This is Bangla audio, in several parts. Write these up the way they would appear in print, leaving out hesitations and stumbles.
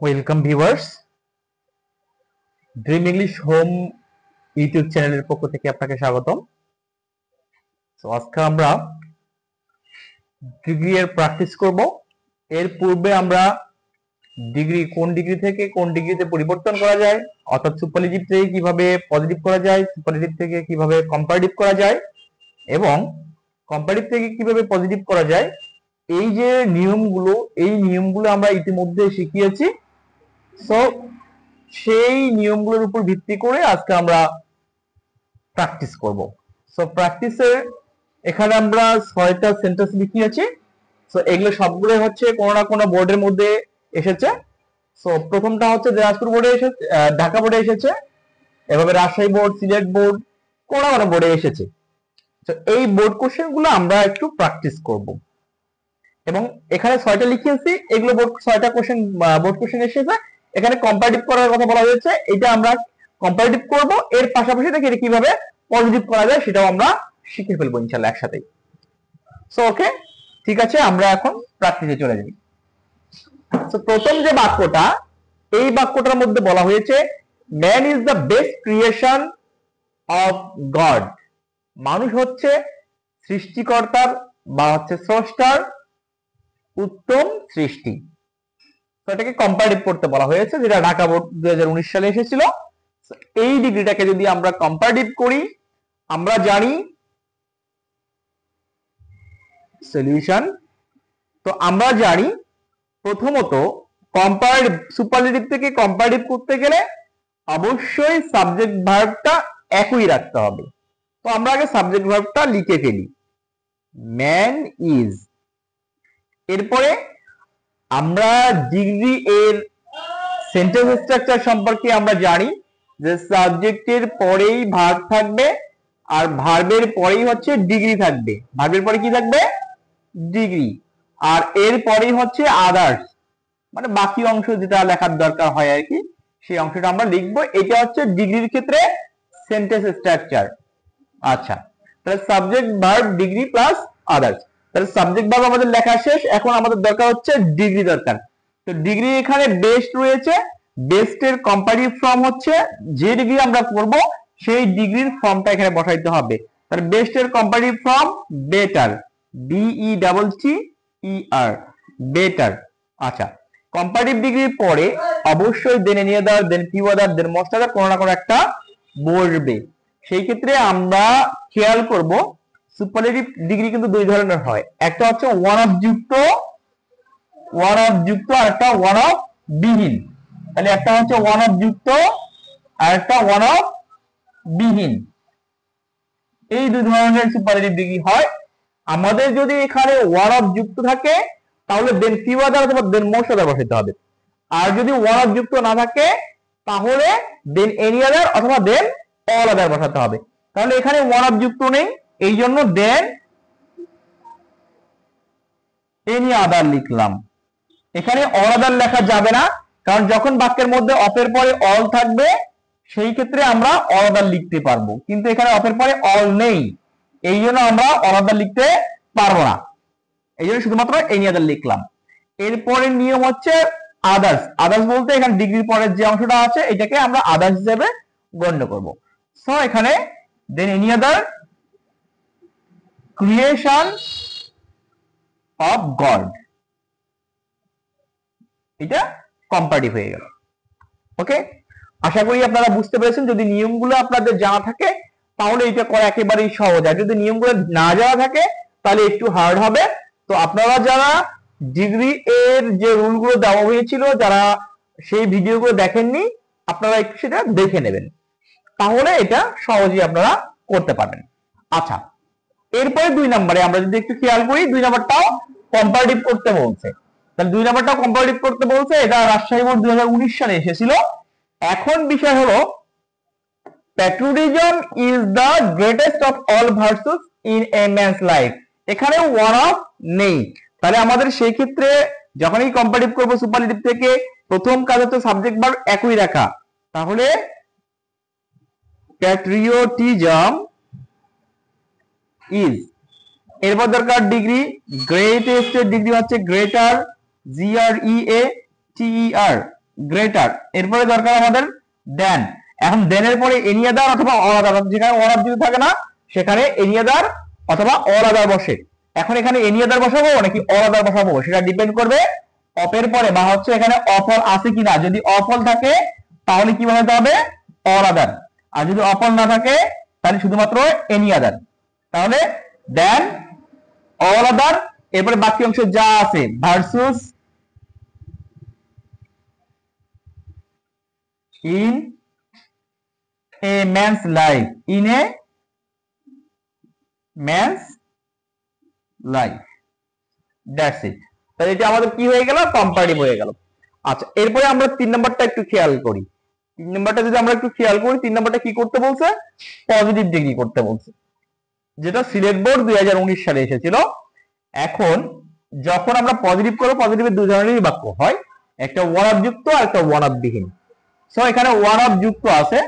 Welcome viewers, dream English home YouTube চ্যানেলের পক্ষ থেকে আপনাকে স্বাগতম। তো আজকে আমরা ডিগ্রি এর প্র্যাকটিস করব। এর পূর্বে আমরা ডিগ্রি কোন ডিগ্রি থেকে কোন ডিগ্রিতে পরিবর্তন করা যায়, অর্থাৎ সুপারলেটিভ থেকে কিভাবে পজিটিভ করা যায়, সুপারলেটিভ থেকে কিভাবে কম্পারেটিভ করা যায় এবং কম্পারেটিভ থেকে কিভাবে পজিটিভ করা যায়, এই যে নিয়মগুলো আমরা ইতিমধ্যে শিখিয়েছি। সো সেই নিয়মগুলোর উপর ভিত্তি করে আজকে আমরা প্র্যাকটিস করব। সো প্র্যাকটিসের এখানে আমরা 6টা সেন্টেন্স লিখিয়েছি। সো এগুলো সবগুলো হচ্ছে কোনো না কোনো বোর্ডের মধ্যে এসেছে। সো প্রথমটা হচ্ছে দিনাজপুর বোর্ডে এসেছে, ঢাকা বোর্ডে এসেছে, এভাবে রাজশাহী বোর্ড, সিলেট বোর্ড, কোনো না কোনো বোর্ডে এসেছে। তো এই বোর্ড কোশ্চেন গুলো আমরা একটু প্র্যাকটিস করব এবং এখানে 6টা লিখিয়েছি, এগুলো 6টা কোশ্চেন বোর্ড কোশ্চেন এসেছে। এখানে কম্পারেটিভ করার কথা বলা হয়েছে, এটা আমরা কম্পারেটিভ করব, এর পাশাপাশি থেকে এটা কিভাবে পজিটিভ করা যায় সেটাও আমরা শিখে ফেলবো ইনশাআল্লাহ একসাথে। সো ওকে, ঠিক আছে, আমরা এখন প্র্যাকটিসে চলে যাই। সো প্রথম যে বাক্যটা, এই বাক্যটার মধ্যে বলা হয়েছে man is the best creation of god. মানুষ হচ্ছে সৃষ্টিকর্তার বা হচ্ছে স্রষ্টার উত্তম সৃষ্টি। তো এটাকে কম্পারেটিভ করতে বলা হয়েছে, যেটা ঢাকা বোর্ড 2019 সালে এসেছিল। এই ডিগ্রিটাকে যদি আমরা কম্পারেটিভ করি, আমরা জানি সলিউশন। তো আমরা জানি প্রথমত কম্পারেটিভ, সুপারলেটিভ থেকে কম্পারেটিভ করতে গেলে অবশ্যই সাবজেক্ট ভার্বটা একই রাখতে হবে। তো আমরা আগে সাবজেক্ট ভার্বটা লিখে ফেলি, ম্যান ইজ। এরপরে আমরা ডিগ্রি এর সেন্টেন্স স্ট্রাকচার সম্পর্কে আমরা জানি যে সাবজেক্টের পরেই ভার্ব থাকবে আর ভার্বের পরেই হচ্ছে ডিগ্রি থাকবে। ভার্বের পরে কি থাকবে? ডিগ্রি। আর এর পরেই হচ্ছে আদার্স, মানে বাকি অংশ যেটা লেখার দরকার হয় আর কি, সেই অংশটা আমরা লিখবো। এটা হচ্ছে ডিগ্রির ক্ষেত্রে সেন্টেন্স স্ট্রাকচার। আচ্ছা, তাহলে subject verb degree plus others. তাহলে সাবজেক্ট ভার্ব আমাদের লেখা শেষ, এখন আমাদের দরকার হচ্ছে ডিগ্রি দরকার। তো ডিগ্রি এখানে বেস্ট রয়েছে, বেস্টের কম্পারেটিভ ফর্ম হচ্ছে যে ডিগ্রি আমরা করব সেই ডিগ্রির ফর্মটা এখানে বসাইতে হবে। তাহলে বেস্টের comparative form better, BETTER, better. আচ্ছা, কম্পারেটিভ ডিগ্রির পরে অবশ্যই than any other, than few other, than most other, কোনো না কোনো একটা বসবে। সেই ক্ষেত্রে আমরা খেয়াল করব সুপারলেটিভ ডিগ্রি কিন্তু দুই ধরনের হয়, একটা হচ্ছে ওয়ান অফ যুক্ত, আর একটা ওয়ান অফ বিহীন। তাহলে একটা হচ্ছে ওয়ান অফ যুক্ত আর একটা ওয়ান অফ বিহীন। এই দুই ধরনের সুপারলেটিভ ডিগ্রি হয়। আমাদের যদি এখানে ওয়ান অফ যুক্ত থাকে তাহলে দেন ফিউ আদার অথবা দেন মোস্ট আদার বসাতে হবে। আর যদি ওয়ান অফ যুক্ত না থাকে তাহলে দেন এনি আদার অথবা দেন অল আদার বসাতে হবে। তাহলে এখানে ওয়ান অফ যুক্ত নেই, এই জন্য দেন এনি আদার লিখলাম। এখানে অল আদার লেখা যাবে না, কারণ যখন বাক্যের মধ্যে অফের পরে অল থাকবে সেই ক্ষেত্রে আমরা অল আদার লিখতে পারবো, কিন্তু এখানে অফের পরে অল নেই, এই জন্য আমরা অল আদার লিখতে পারবো না, এই জন্য শুধুমাত্র এনি আদার লিখলাম। এরপরে নিয়ম হচ্ছে আদার্স। আদার্স বলতে এখানে ডিগ্রির পরের যে অংশটা আছে এটাকে আমরা আদার্স হিসেবে গণ্য করব। সো এখানে দেন any other creation of god, এটা কম্পারেটিভ হয়ে গেল। ওকে, আশা করি আপনারা বুঝতে পেরেছেন। যদি নিয়মগুলো আপনাদের জানা থাকে তাহলে এটা করা একেবারেই সহজ, আর যদি নিয়মগুলো না জানা থাকে তাহলে একটু হার্ড হবে। তো আপনারা যারা ডিগ্রি এর যে রুলগুলো দেওয়া হয়েছিল, যারা সেই ভিডিওগুলো দেখেননি, আপনারা একটু সেটা দেখে নেবেন, তাহলে এটা সহজেই আপনারা করতে পারবেন। আচ্ছা, এরপরে 2 নম্বরে আমরা যদি একটু খেয়াল করি, 2 নম্বরটাও কম্পারেটিভ করতে বলছে। তাহলে 2 নম্বরটাও কম্পারেটিভ করতে বলছে, এটা রাজশাহী বোর্ড 2019 সালে এসেছিল। এখন বিষয় হলো patriotism is the greatest of all virtues in a man's life. এখানে ওয়ান অফ নেই, তাহলে আমাদের সেই ক্ষেত্রে যখনই কম্পারেটিভ করব সুপারলেটিভ থেকে, প্রথম কাজ হচ্ছে সাবজেক্ট ভার্ব একই রাখা। তাহলে প্যাট্রিয়টিজম ইজ, এরপর দরকার ডিগ্রি, গ্রেটেস্ট এর ডিগ্রি হচ্ছে গ্রেটার, GREATER। গ্রেটার, এরপরে দরকার আমাদের দেন। এখন দেনের পরে এনি আদার অথবা অল আদার, যেখানে অল আদার যদি থাকে না সেখানে এনি আদার অথবা অল আদার বসে। এখন এখানে এনি আদার বসাবো নাকি অল আদার বসাবো সেটা ডিপেন্ড করবে অপের পরে বা হচ্ছে এখানে অফল আছে কিনা। যদি অফল থাকে তাহলে কি বানাতে হবে অল আদার, আর যদি অফল না থাকে তাহলে শুধুমাত্র এনি আদার। তাহলে দেন অল আদার, এরপরে বাকি অংশ যা আছে ভার্সুস in a man's life, in a man's life, that's it। তাহলে এটা আমাদের কি হয়ে গেল কম্পারেটিভ হয়ে গেল। আচ্ছা, এরপরে আমরা 3 নাম্বারটা একটু খেয়াল করি। 3 নাম্বারটা যদি আমরা একটু খেয়াল করি, 3 নাম্বারটা কি করতে বলছে পজিটিভ ডিগ্রি করতে বলছে, যেটা সিলেট বোর্ড 2019 সালে এসেছিল। এখন যখন আমরা পজিটিভ করব, পজিটিভের দুই ধরনেরই বাক্য হয়, একটা ওয়ান অফ যুক্ত আর একটা ওয়ান অফ বিহীন। সো এখানে ওয়ান অফ যুক্ত আছে,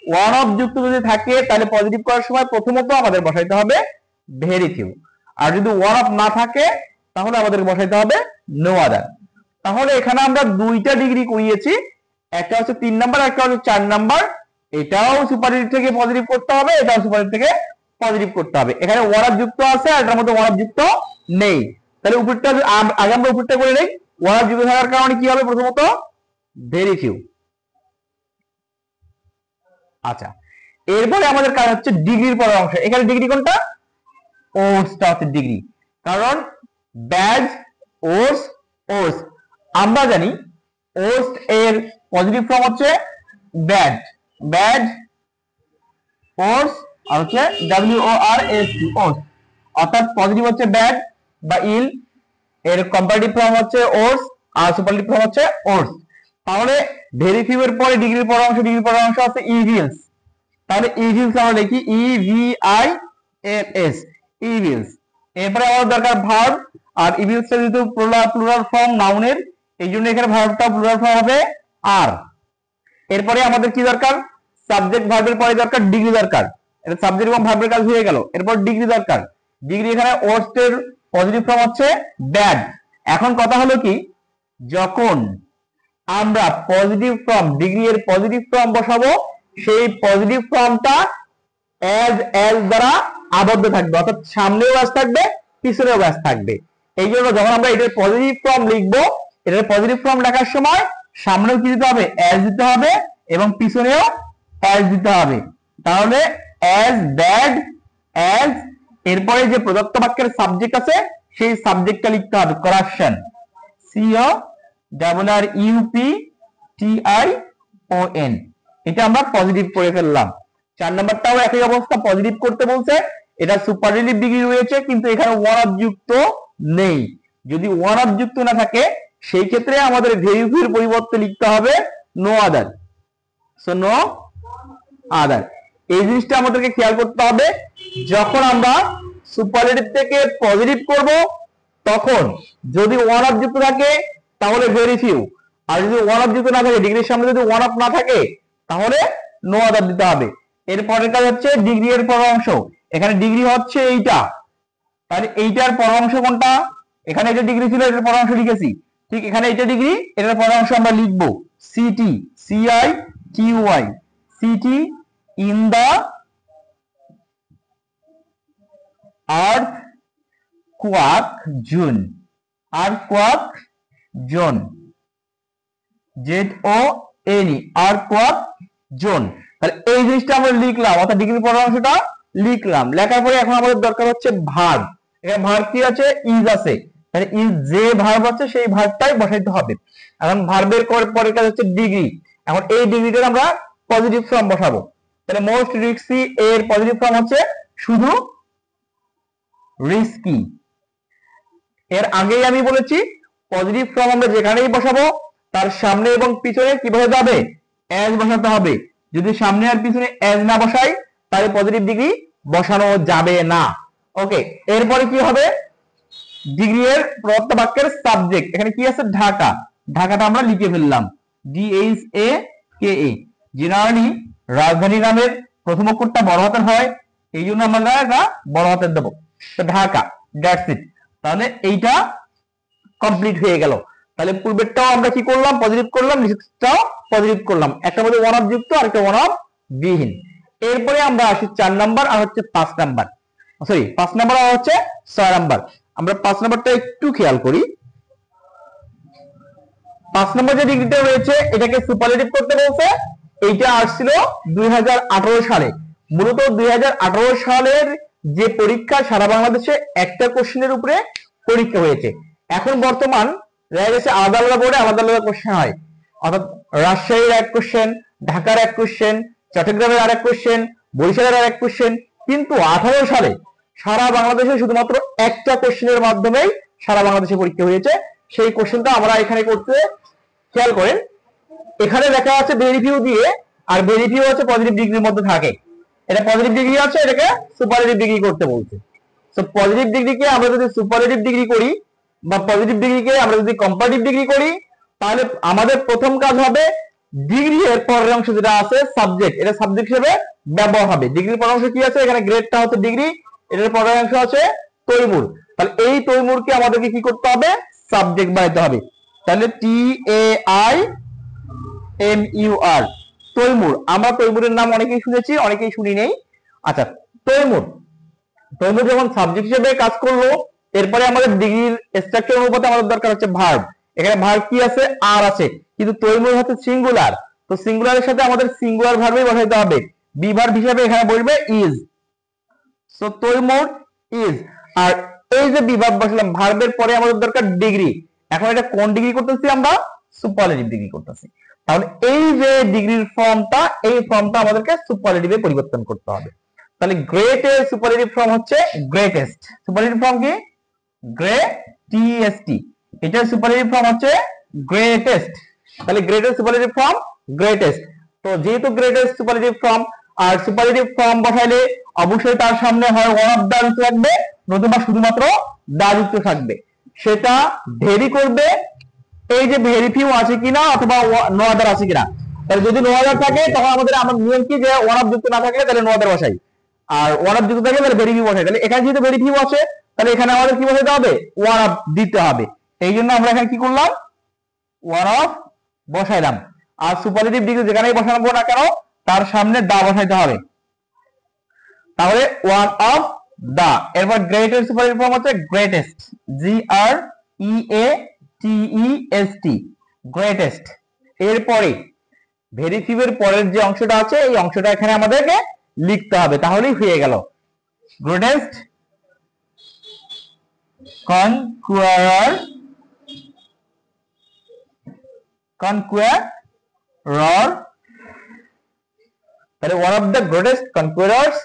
ওয়ান অফ যুক্ত যদি থাকে তাহলে পজিটিভ করার সময় প্রথমত আমাদের বসাইতে হবে ভেরি ফিউ, আর যদি ওয়ান অফ না থাকে তাহলে আমাদের বসাইতে হবে নো আদার। তাহলে এখানে আমরা দুইটা ডিগ্রি করিয়েছি, একটা হচ্ছে 3 নাম্বার, একটা হচ্ছে 4 নাম্বার। এটাও সুপারলেটিভ থেকে পজিটিভ করতে হবে, এটাও সুপারলেটিভ থেকে পজিটিভ করতে হবে। এখানে ওয়ান অফ যুক্ত আছে আর এটার মধ্যে ওয়ান অফ যুক্ত নেই। তাহলে উপরটা আগে আমরা উপরটা করে নেই। ওয়ান অফ যুক্ত থাকার কারণে কি হবে প্রথমত ভেরি ফিউ। আচ্ছা, এরপরে আমাদের কাজ হচ্ছে ডিগ্রির পরের অংশ। এখানে ডিগ্রি কোনটা ওর্সটা হচ্ছে ডিগ্রি, কারণ ব্যাড ওর্স ওর্স আমরা জানি ওর্স এর পজিটিভ ফর্ম হচ্ছে ব্যাড, ব্যাড ওর্স আর হচ্ছে WORS ওর্স, অর্থাৎ পজিটিভ হচ্ছে ব্যাড বা ইল, এর কম্পারেটিভ ফর্ম হচ্ছে ওর্স আর সুপারলেটিভ ফর্ম হচ্ছে ওর্স। তাহলে ভেরি ফিউ এর পরে ডিগ্রির পরের অংশ, ডিগ্রির পরের অংশ আছে ইভিলস। তাহলে ইভিলস আমরা লিখি EVILS, ইভিলস। এরপরে আমাদের দরকার ভার্ব, আর ইভিলসটা যেহেতু প্লুরাল ফর্ম নাউনের, এই জন্য এখানে ভার্বটা প্লুরাল ফর্ম হবে আর। এরপরে আমাদের কি দরকার সাবজেক্ট ভার্বের পরে দরকার ডিগ্রি দরকার। এটা সাবজেক্ট এবং ভার্বের কাজ হয়ে গেল। এরপর ডিগ্রি দরকার। ডিগ্রি এখানে ওর্স এর পজিটিভ ফর্ম হচ্ছে ব্যাড। এখন কথা হলো কি, যখন আমরা পজিটিভ ফর্ম ডিগ্রি এর পজিটিভ ফর্ম বসাবো সেই পজিটিভ ফর্মটা এজ দ্বারা আবদ্ধ থাকবে, অর্থাৎ সামনেও অ্যাজ থাকবে পিছনেও অ্যাজ থাকবে। এই জন্য যখন আমরা এটার পজিটিভ ফর্ম লিখবো, এটার পজিটিভ ফর্ম লেখার সময় সামনেও কি দিতে হবে অ্যাজ দিতে হবে এবং পিছনেও অ্যাজ দিতে হবে। তাহলে অ্যাজ ব্যাড অ্যাজ, এরপরে যে প্রদত্ত বাক্যের সাবজেক্ট আছে সেই সাবজেক্টটা লিখতে হবে করাপশন, CORRUPTION। এটা আমরা পজিটিভ করে ফেললাম। 4 নাম্বারটাও একই অবস্থা, পজিটিভ করতে বলছে, এটা সুপারলেটিভ ডিগ্রি রয়েছে কিন্তু এখানে ওয়ান অফ যুক্ত নেই। যদি ওয়ান অফ যুক্ত না থাকে সেই ক্ষেত্রে আমাদের ভেরি ফিউর পরিবর্তে লিখতে হবে no other. So no other, এই জিনিসটা আমাদেরকে খেয়াল করতে হবে। যখন আমরা সুপারলেটিভ থেকে পজিটিভ করব তখন যদি ওয়ান অফ যুক্ত থাকে তাহলে ভেরি ফিউ, আর যদি ওয়ান অফ যুক্ত না থাকে ডিগ্রির সামনে যদি ওয়ান অফ না থাকে তাহলে নো আদার দিতে হবে। এরপরের কাজ হচ্ছে ডিগ্রি এর পর অংশ। এখানে ডিগ্রি হচ্ছে এইটা, তাহলে এইটার পর অংশ কোনটা, এখানে এটা ডিগ্রি ছিল এটার পর অংশ লিখেছি, ঠিক এখানে এটা ডিগ্রি এটার পর অংশ আমরা লিখবো CTY city in the earthquake zone, earthquake zone ZONE, earthquake zone. তাহলে এই জিনিসটা আমরা লিখলাম, অর্থাৎ ডিগ্রির পরের অংশটা লিখলাম। লেখার পরে এখন আমাদের দরকার হচ্ছে ভার্ব। এখানে ভার্ব কি আছে ইজ আছে, তাহলে ইজ যে ভার্ব আছে সেই ভার্বটাই বসাইতে হবে। এখন ভার্বের পরের কাজ হচ্ছে ডিগ্রি। এখন এই ডিগ্রিটা আমরা পজিটিভ ফর্ম বসাবো। তাহলে মোস্ট রিস্কি এর পজিটিভ ফর্ম হচ্ছে শুধু রিস্কি। এর আগেই আমি বলেছি পজিটিভ ফর্ম আমরা যেখানেই বসাবো তার সামনে এবং পিছনে কি বসাতে হবে অ্যাজ বসাতে হবে। যদি সামনে আর পিছনে অ্যাজ না বসাই তাহলে পজিটিভ ডিগ্রি বসানো যাবে না। ওকে, এরপরে কি হবে ডিগ্রি এর প্রদত্ত বাক্যের সাবজেক্ট। এখানে কি আছে ঢাকা, ঢাকাটা আমরা লিখে ফেললাম DHAKA। জেনারেলি রাজধানী নামের প্রথম অক্ষরটা বড় হাতের হয়, এই জন্য আমরা এটা বড় হাতের দেবো। তো ঢাকা, দ্যাটস ইট। তাহলে এইটা কমপ্লিট হয়ে গেল। তাহলে পূর্বেরটাও আমরা কি করলাম, পজিটিভ করলাম, নিচেরটাও পজিটিভ করলাম, একটা মধ্যে ওয়ান অফ যুক্ত আর একটা ওয়ান অফ বিহীন। এরপরে আমরা আসি 4 নাম্বার আর হচ্ছে 5 নাম্বার, সরি 5 নাম্বার আর হচ্ছে 6 নাম্বার। আমরা 5 নাম্বারটা একটু খেয়াল করি। 5 নম্বর যে ডিগ্রিটা রয়েছে এটাকে সুপারলেটিভ করতে বলছে। এইটা আসছিল 2018 সালে। মূলত 2018 সালের যে পরীক্ষা সারা বাংলাদেশে একটা কোশ্চেনের উপরে পরীক্ষা হয়েছে। এখন বর্তমান দেখা গেছে আলাদা আলাদা বোর্ডে আলাদা আলাদা কোশ্চেন হয়, অর্থাৎ রাজশাহীর এক কোশ্চেন, ঢাকার এক কোশ্চেন, চট্টগ্রামের আরেক কোশ্চেন, বরিশালের আরেক কোশ্চেন। কিন্তু 18 সালে সারা বাংলাদেশে শুধুমাত্র একটা কোশ্চেনের মাধ্যমেই সারা বাংলাদেশে পরীক্ষা হয়েছে। সেই কোশ্চেনটা আমরা এখানে করতে, খেয়াল করেন এখানে দেখা আছে ভেরিফিউ দিয়ে, আর ভেরিফিউ হচ্ছে পজিটিভ ডিগ্রির মধ্যে থাকে। এটা পজিটিভ ডিগ্রি আছে, এটাকে সুপারলেটিভ ডিগ্রি করতে বলছে। সো পজিটিভ ডিগ্রিকে আমরা যদি সুপারলেটিভ ডিগ্রি করি বা পজিটিভ ডিগ্রিকে আমরা যদি কম্পারেটিভ ডিগ্রি করি, তাহলে আমাদের প্রথম কাজ হবে ডিগ্রি এর পরের অংশ যেটা আছে সাবজেক্ট, এটা সাবজেক্ট হিসেবে ব্যবহার হবে। ডিগ্রির পরের অংশ কি আছে, এখানে গ্রেডটা হচ্ছে ডিগ্রি, এটার পরের অংশ আছে তৈমুর। তাহলে এই তৈমুরকে আমাদেরকে কি করতে হবে, সাবজেক্ট বানাইতে হবে। তাহলে TAIMUR তৈমুর। আমরা তৈমুরের নাম অনেকেই শুনেছি, অনেকেই শুনি নেই। আচ্ছা, তৈমুর তৈমুর যখন সাবজেক্ট হিসেবে কাজ করলো, এরপরে আমাদের ডিগ্রির স্ট্রাকচার অনুপাতে আমাদের দরকার হচ্ছে ভার্ব। এখানে ভার্ব কি আছে, আর আছে, কিন্তু তৈমুর হচ্ছে সিঙ্গুলার। তো সিঙ্গুলারের সাথে আমাদের সিঙ্গুলার ভার্বই বসাইতে হবে। বি ভার্ব হিসেবে এখানে বসবে ইজ। So Taimur is. আর এই যে বি ভার্ব বসালাম, ভার্বের পরে আমাদের দরকার ডিগ্রি। এখন এটা কোন ডিগ্রি করতেছি আমরা, সুপারলেটিভ ডিগ্রি করতেছি। তাহলে এই যে ডিগ্রির ফর্মটা, এই ফর্মটা আমাদেরকে সুপারলেটিভে পরিবর্তন করতে হবে। তাহলে গ্রেট এর সুপারলেটিভ ফর্ম হচ্ছে গ্রেটেস্ট। সুপারলেটিভ ফর্ম কি, গ্রেটেস্ট। এটার সুপারলেটিভ ফর্ম হচ্ছে গ্রেটেস্ট। তাহলে গ্রেটের সুপারলেটিভ ফর্ম গ্রেটেস্ট। তো যেহেতু গ্রেটেস্ট সুপারলেটিভ ফর্ম, আর সুপারলেটিভ ফর্ম বসাইলে অবশ্যই তার সামনে হয় ওয়ান অফ দা যুক্ত থাকবে, নতুবা শুধুমাত্র দা যুক্ত থাকবে। সেটা ভেরি করবে এই যে ভেরিফিউ আছে কিনা অথবা নো আদার আছে কিনা। তাহলে যদি নো আদার থাকে তখন আমাদের নিয়ম কি, যে ওয়ান অফ যুক্ত না থাকলে তাহলে নো আদার বসাই, আর ওয়ান অফ যুক্ত থাকলে তাহলে ভেরিফিউ বসাই। তাহলে এখানে যেহেতু ভেরিফিউ আছে, তাহলে এখানে আমাদের কি বসাইতে হবে, ওয়ান অফ দিতে হবে। এই জন্য আমরা এখানে কি করলাম, ওয়ান অফ বসাইলাম। আর সুপারলেটিভ ডিগ্রি যেখানেই বসাবো না কেন তার সামনে দা বসাইতে হবে। তাহলে ওয়ান অফ দা। এরপর গ্রেটের সুপারলেটিভ ফর্ম হচ্ছে গ্রেটেস্ট, GREATEST, গ্রেটেস্ট। এরপরে ভেরিফিউ এর পরের যে অংশটা আছে এই অংশটা এখানে আমাদেরকে লিখতে হবে, তাহলেই হয়ে গেল। গ্রেটেস্ট কনকুয়ারার, তাহলে one of the greatest conquerors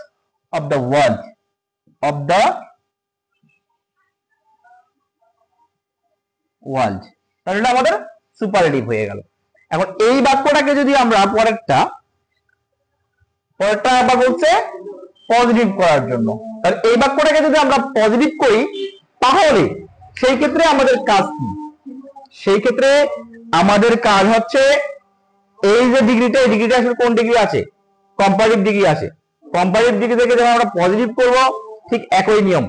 of the world, তাহলে এটা আমাদের সুপারলেটিভ হয়ে গেল। এখন এই বাক্যটাকে যদি আমরা পরেরটা আবার বলছে পজিটিভ করার জন্য, তাহলে এই বাক্যটাকে যদি আমরা পজিটিভ করি তাহলে সেই ক্ষেত্রে আমাদের কাজ কি, সেই ক্ষেত্রে আমাদের কাজ হচ্ছে এই যে ডিগ্রিটা, এই ডিগ্রিটা আসলে কোন ডিগ্রি আছে, কম্পারেটিভ ডিগ্রি আছে। কম্পারেটিভ ডিগ্রি থেকে যখন আমরা পজিটিভ করব ঠিক একই নিয়ম।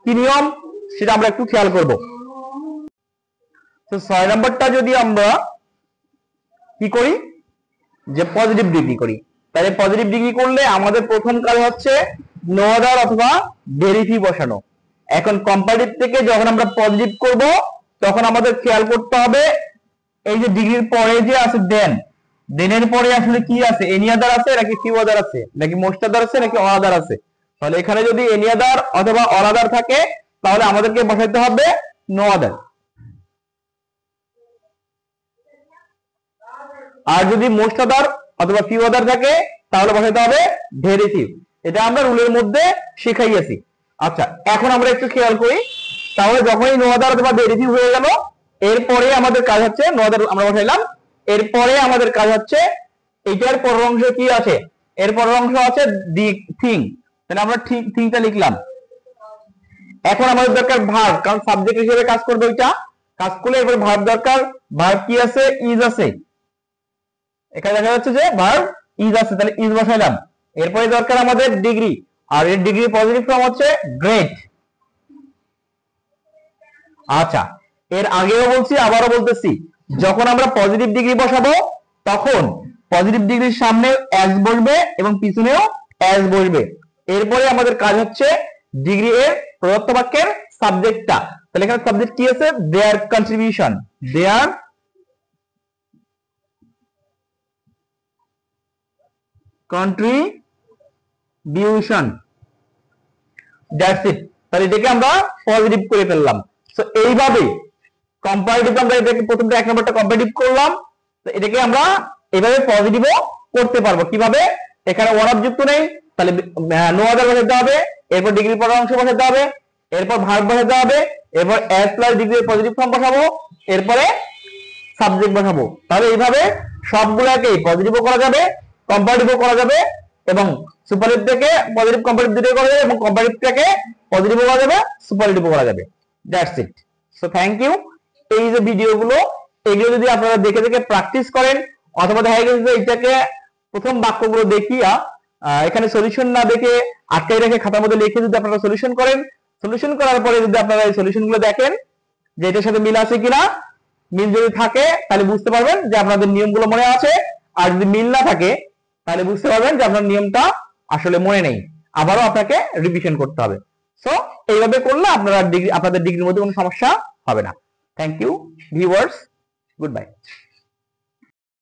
কি নিয়ম সেটা আমরা একটু খেয়াল করব। তো 6 নম্বরটা যদি আমরা কি করি, যে পজিটিভ ডিগ্রি করি, তাহলে পজিটিভ ডিগ্রি করলে আমাদের প্রথম কাজ হচ্ছে নো আদার অথবা ভেরিফি বসানো। এখন কম্পারেটিভ থেকে যখন আমরা পজিটিভ করব তখন আমাদের খেয়াল করতে হবে এই যে ডিগ্রির পরে যে আছে দেনের পরে আসলে কি আছে, এনি আদার আছে নাকি ফিউ আদার আছে নাকি মোস্ট আদার আছে নাকি অল আদার আছে। তাহলে এখানে যদি এনি আদার অথবা অল আদার থাকে তাহলে আমাদেরকে বসাইতে হবে নো আদার। আর যদি মোস্ট আদার অথবা ফিউ আদার থাকে তাহলে বসাইতে হবে ভেরি ফিউ। এটা আমরা রুলের মধ্যে শিখাইয়াছি। আচ্ছা, এখন আমরা একটু খেয়াল করি। তাহলে যখনই নো আদার অথবা ভেরি ফিউ হয়ে গেল, এরপরে আমাদের কাজ হচ্ছে নো আদার আমরা বসাইলাম, এরপরে আমাদের কাজ হচ্ছে এটার পরের অংশ কি আছে, এর পরের অংশ আছে দি থিং। তাহলে আমরা থিংটা লিখলাম। এখন আমাদের দরকার ভার্ব, কারণ সাবজেক্ট হিসেবে কাজ করবে ওইটা, কাজ করলে এবার ভার্ব দরকার। ভার্ব কি আছে, ইজ আছে। এখানে দেখা যাচ্ছে যে ভার্ব ইজ আছে, তাহলে ইজ বসাইলাম। এরপরে দরকার আমাদের ডিগ্রি, আর এর ডিগ্রি পজিটিভ ফর্ম হচ্ছে গ্রেট। আচ্ছা, এর আগেও বলছি, আবারও বলতেছি, যখন আমরা পজিটিভ ডিগ্রি বসাবো তখন পজিটিভ ডিগ্রির সামনে এস বসবে এবং পিছনেও এস বসবে। এরপরে আমাদের কাজ হচ্ছে ডিগ্রি এর প্রদত্ত বাক্যের সাবজেক্টটা। তাহলে এখানে সাবজেক্ট কি আছে? দেয়ার contribution, there contribution, that's it. তাহলে এটাকে আমরা পজিটিভ করে ফেললাম। সো এইভাবে কম্পারেটিভ, আমরা এটাকে প্রথমটা এক নম্বরটা কম্পারেটিভ করলাম, তো এটাকে আমরা এইভাবে পজিটিভও করতে পারবো। কিভাবে? এখানে ওয়ান অফ যুক্ত নেই, তাহলে নো আদার বসাতে হবে, এরপর ডিগ্রি পরের অংশ বসাতে হবে, এরপর ভার্ব বসাতে হবে, এরপর এস প্লাস ডিগ্রি এর পজিটিভ ফর্ম বসাবো, এরপরে সাবজেক্ট বসাবো। তাহলে এইভাবে সবগুলোকে পজিটিভও করা যাবে, কম্পারেটিভও করা যাবে, এবং সুপারলেটিভ থেকে পজিটিভ কম্পারেটিভ দুটোই করা যাবে, এবং কম্পারেটিভ থেকে পজিটিভও করা যাবে, সুপারলেটিভও করা যাবে। That's it. So thank you. এই যে ভিডিওগুলো, এগুলো যদি আপনারা দেখে দেখে প্র্যাকটিস করেন, অথবা দেখা গেছে যে এটাকে প্রথম বাক্যগুলো দেখিয়া এখানে সলিউশন না দেখে আটকাই রেখে খাতার মধ্যে লিখে যদি আপনারা সলিউশন করেন, সলিউশন করার পরে যদি আপনারা এই সলিউশনগুলো দেখেন যে এটার সাথে মিল আছে কিনা, মিল যদি থাকে তাহলে বুঝতে পারবেন যে আপনাদের নিয়মগুলো মনে আছে, আর যদি মিল না থাকে তাহলে বুঝতে পারবেন যে আপনার নিয়মটা আসলে মনে নেই, আবারও আপনাকে রিভিশন করতে হবে। সো এইভাবে করলে আপনাদের ডিগ্রির মধ্যে কোনো সমস্যা হবে না। Thank you viewers, good bye.